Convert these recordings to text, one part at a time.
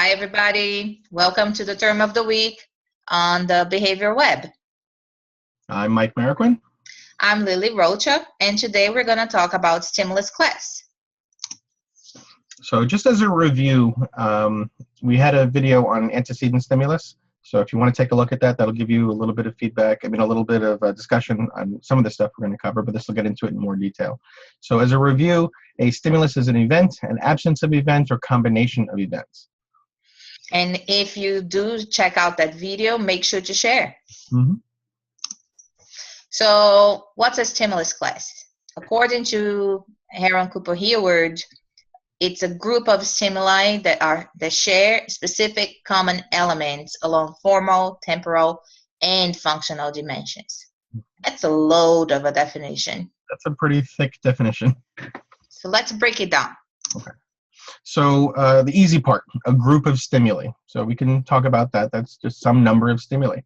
Hi, everybody. Welcome to the term of the week on the Behavior Web. I'm Mike Mariquin. I'm Lily Rocha, and today we're going to talk about stimulus class. So just as a review, we had a video on antecedent stimulus. So if you want to take a look at that, that'll give you a little bit of feedback, a little bit of discussion on some of the stuff we're going to cover, but this will get into it in more detail. So as a review, a stimulus is an event, an absence of event, or combination of events. And if you do check out that video, make sure to share. Mm-hmm. So what's a stimulus class? According to Heron Cooper Heward, it's a group of stimuli that share specific common elements along formal, temporal, and functional dimensions. That's a load of a definition. That's a pretty thick definition. So let's break it down. Okay. So the easy part, a group of stimuli. So we can talk about that. That's just some number of stimuli.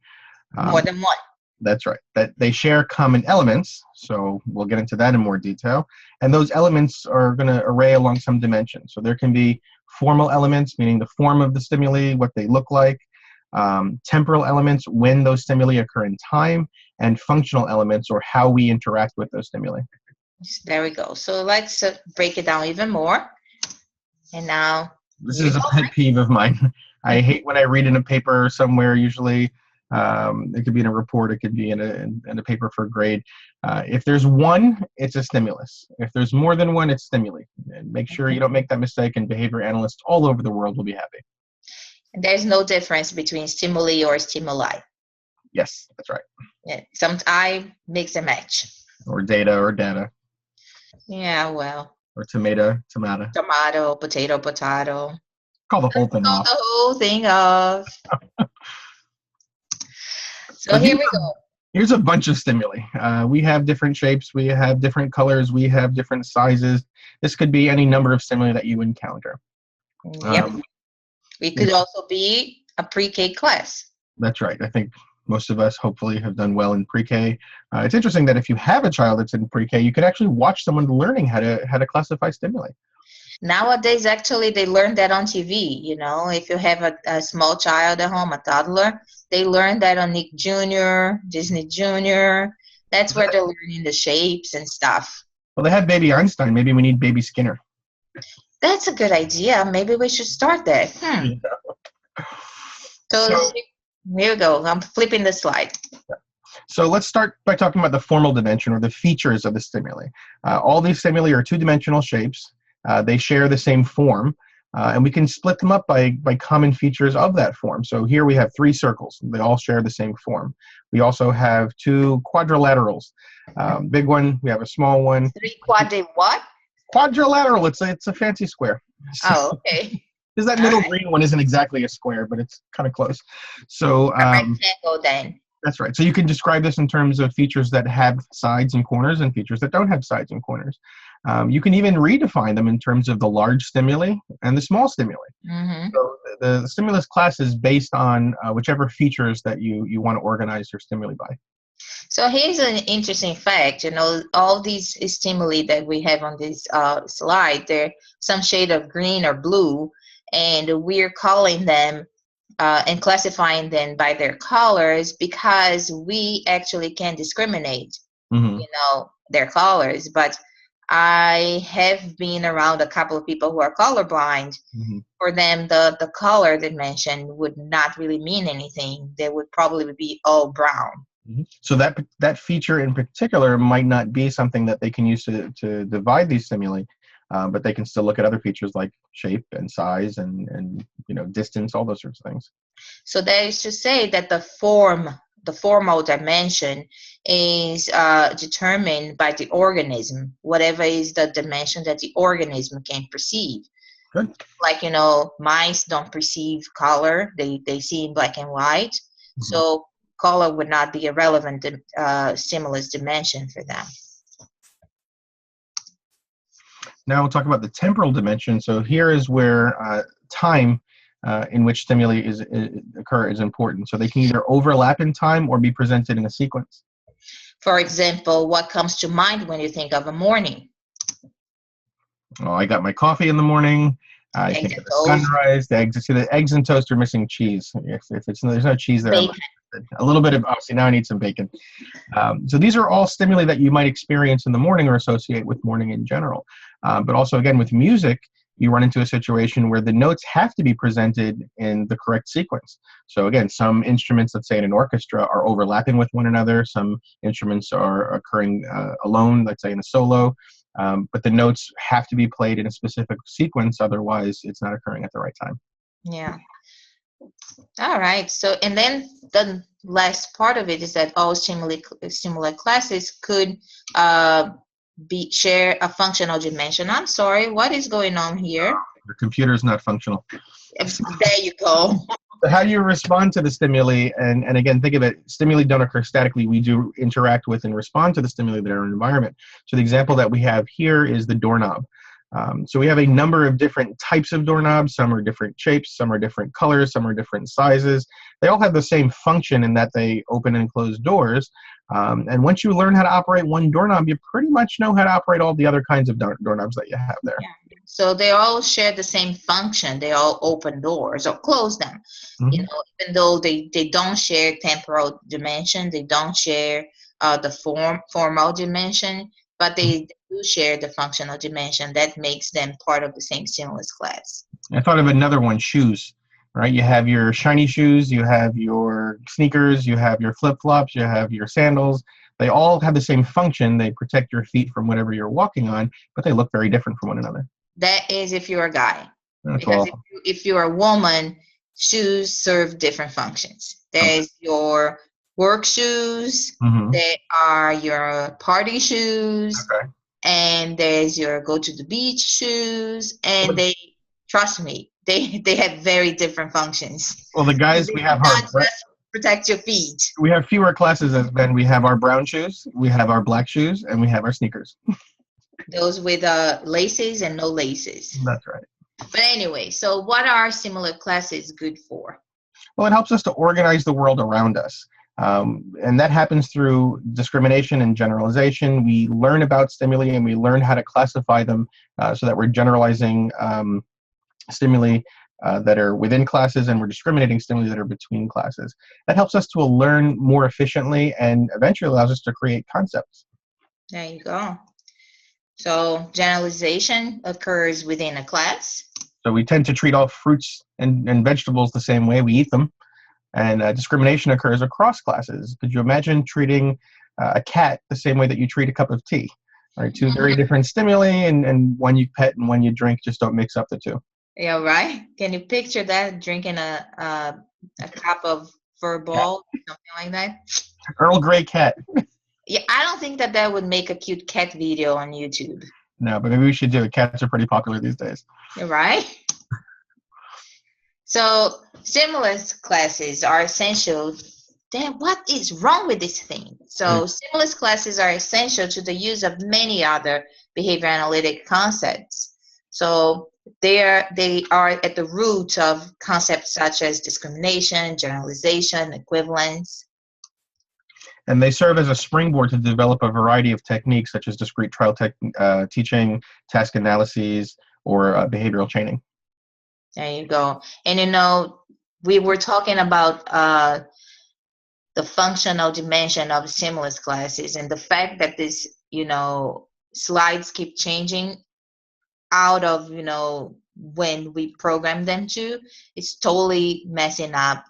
More than one. That's right. That they share common elements. So we'll get into that in more detail. And those elements are going to array along some dimension. So there can be formal elements, meaning the form of the stimuli, what they look like. Temporal elements, when those stimuli occur in time. And functional elements, or how we interact with those stimuli. There we go. So let's break it down even more. And now, this is a pet peeve of mine. I hate when I read in a paper somewhere, usually it could be in a report, it could be in a paper for a grade. If there's one, it's a stimulus. If there's more than one, it's stimuli. And make sure you don't make that mistake, and behavior analysts all over the world will be happy. And there's no difference between stimuli or stimuli. Yes, that's right. Yeah, I mix and match. Or data or data. Yeah, well. Or tomato. Tomato, potato. Call the whole thing off. The whole thing off. So here we go. Here's a bunch of stimuli. We have different shapes. We have different colors. We have different sizes. This could be any number of stimuli that you encounter. Yep. We could also be a pre-K class. That's right. I think most of us hopefully have done well in pre-K. It's interesting that if you have a child that's in pre-K, you could actually watch someone learning how to classify stimuli. Nowadays, actually, they learn that on TV. You know, if you have a small child at home, a toddler, they learn that on Nick Jr., Disney Jr. That's where they're learning the shapes and stuff. Well, they have Baby Einstein. Maybe we need Baby Skinner. That's a good idea. Maybe we should start that. Yeah. So here we go. I'm flipping the slide. So let's start by talking about the formal dimension, or the features of the stimuli. All these stimuli are two-dimensional shapes. They share the same form, and we can split them up by common features of that form. So here we have 3 circles. They all share the same form. We also have 2 quadrilaterals. Big one, we have a small one. 3 what? Quadrilateral, it's a fancy square. Oh, okay. Because that middle green one isn't exactly a square, but it's kind of close. So a rectangle then. That's right. So you can describe this in terms of features that have sides and corners and features that don't have sides and corners. You can even redefine them in terms of the large stimuli and the small stimuli. Mm-hmm. So the stimulus class is based on whichever features that you want to organize your stimuli by. So here's an interesting fact. You know, all these stimuli that we have on this slide, they're some shade of green or blue, and we're calling them and classifying them by their colors because we actually can discriminate, their colors. But I have been around a couple of people who are colorblind. Mm-hmm. For them, the color dimension would not really mean anything. They would probably be all brown. Mm-hmm. So that feature in particular might not be something that they can use to divide these stimuli, but they can still look at other features like shape and size and distance, all those sorts of things. So that is to say that the formal dimension is determined by the organism, whatever is the dimension that the organism can perceive. Good. Like, mice don't perceive color. They see in black and white. Mm-hmm. So color would not be a relevant stimulus dimension for them. Now we'll talk about the temporal dimension. So here is where time in which stimuli occur is important. So they can either overlap in time or be presented in a sequence. For example, what comes to mind when you think of a morning? Oh, I got my coffee in the morning. I Eggs think and of the toast, sunrise, the eggs. See, the eggs and toast are missing cheese. If it's there's no cheese there, I'm bacon. not interested. A little bit of see now I need some bacon. So these are all stimuli that you might experience in the morning or associate with morning in general. But also again with music, you run into a situation where the notes have to be presented in the correct sequence. So again, some instruments, let's say in an orchestra, are overlapping with one another. Some instruments are occurring alone, let's say in a solo. But the notes have to be played in a specific sequence, otherwise it's not occurring at the right time. Yeah. All right. So, and then the last part of it is that all stimuli classes could uh, be share a functional dimension. I'm sorry, what is going on here? The computer is not functional. There you go. So how do you respond to the stimuli? And again, think of it, stimuli don't occur statically. We do interact with and respond to the stimuli that are in our environment. So the example that we have here is the doorknob. So we have a number of different types of doorknobs. Some are different shapes, some are different colors, some are different sizes. They all have the same function in that they open and close doors. And once you learn how to operate one doorknob, you pretty much know how to operate all the other kinds of doorknobs that you have there. Yeah. So they all share the same function. They all open doors or close them. You Mm-hmm. know, even though they don't share temporal dimension, they don't share the formal dimension, but they do share the functional dimension. That makes them part of the same stimulus class. I thought of another one, shoes, right? You have your shiny shoes, you have your sneakers, you have your flip-flops, you have your sandals. They all have the same function. They protect your feet from whatever you're walking on, but they look very different from one another. That is if you're a guy. That's Because all. if you're a woman, shoes serve different functions. Okay. There's your work shoes, Mm-hmm. there are your party shoes, Okay. and there's your go to the beach shoes, and Well, they trust me, they have very different functions. well, the They guys, do not just protect your feet. we have fewer classes as men. We have our brown shoes, we have our black shoes, and we have our sneakers. Those with laces and no laces. That's right. But anyway, so what are similar classes good for? Well, it helps us to organize the world around us. And that happens through discrimination and generalization. We learn about stimuli and we learn how to classify them so that we're generalizing stimuli that are within classes and we're discriminating stimuli that are between classes. That helps us to learn more efficiently and eventually allows us to create concepts. There you go. So generalization occurs within a class. So we tend to treat all fruits and vegetables the same way. We eat them. And discrimination occurs across classes. Could you imagine treating a cat the same way that you treat a cup of tea? Right, two very different stimuli, and one you pet and one you drink. Just don't mix up the two. Yeah, right. Can you picture that drinking a cup of Furball, something like that? Earl Grey cat. Yeah, I don't think that would make a cute cat video on YouTube. No, but maybe we should do it. Cats are pretty popular these days. Right? So stimulus classes are essential. Then what is wrong with this thing? So stimulus classes are essential to the use of many other behavior analytic concepts. So they are at the root of concepts such as discrimination, generalization, equivalence. And they serve as a springboard to develop a variety of techniques such as discrete trial teaching, task analyses, or behavioral chaining. There you go. And you know, we were talking about the functional dimension of stimulus classes and the fact that this, slides keep changing out of, when we program them to, it's totally messing up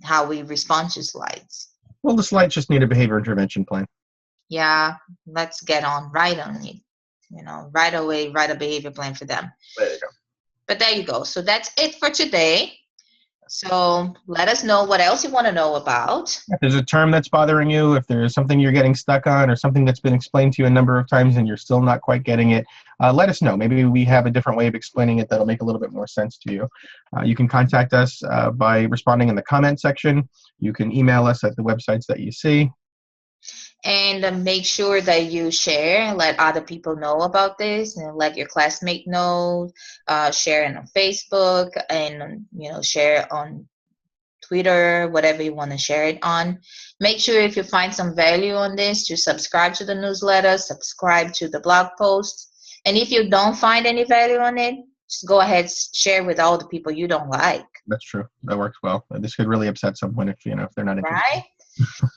how we respond to slides. Well, the slides just need a behavior intervention plan. Yeah, let's get right on it. Right away, write a behavior plan for them. There you go. But there you go. So that's it for today. So let us know what else you want to know about. If there's a term that's bothering you, if there's something you're getting stuck on or something that's been explained to you a number of times and you're still not quite getting it, let us know. Maybe we have a different way of explaining it that'll make a little bit more sense to you. You can contact us by responding in the comment section. You can email us at the websites that you see. And make sure that you share and let other people know about this, and let your classmate know. Share it on Facebook, and share on Twitter, whatever you want to share it on. Make sure if you find some value on this to subscribe to the newsletter, subscribe to the blog post. And if you don't find any value on it, just go ahead, share with all the people you don't like. That's true. That works well. This could really upset someone if if they're not interested. Right?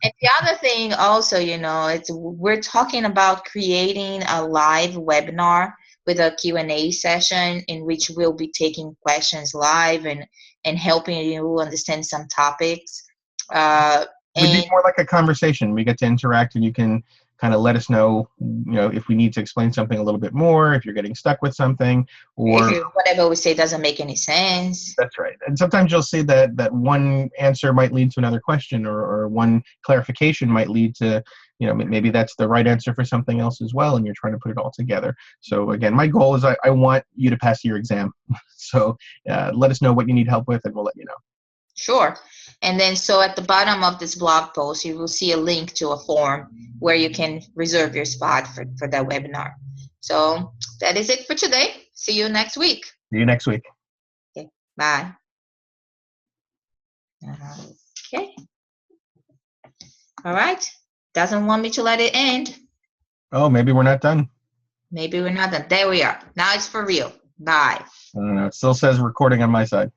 And the other thing also, it's we're talking about creating a live webinar with a Q&A session in which we'll be taking questions live and helping you understand some topics. Would be And more like a conversation. We get to interact, and you can kind of let us know, if we need to explain something a little bit more, if you're getting stuck with something, or if whatever we say doesn't make any sense. that's right. And sometimes you'll see that one answer might lead to another question, or one clarification might lead to, maybe that's the right answer for something else as well, and you're trying to put it all together. So again, my goal is I want you to pass your exam. So let us know what you need help with, and we'll let you know. Sure. And then so at the bottom of this blog post, you will see a link to a form where you can reserve your spot for that webinar. So that is it for today. See you next week. See you next week. Okay. Bye. Okay. All right. Doesn't want me to let it end. Oh, maybe we're not done. Maybe we're not done. There we are. Now it's for real. Bye. I don't know. It still says recording on my side.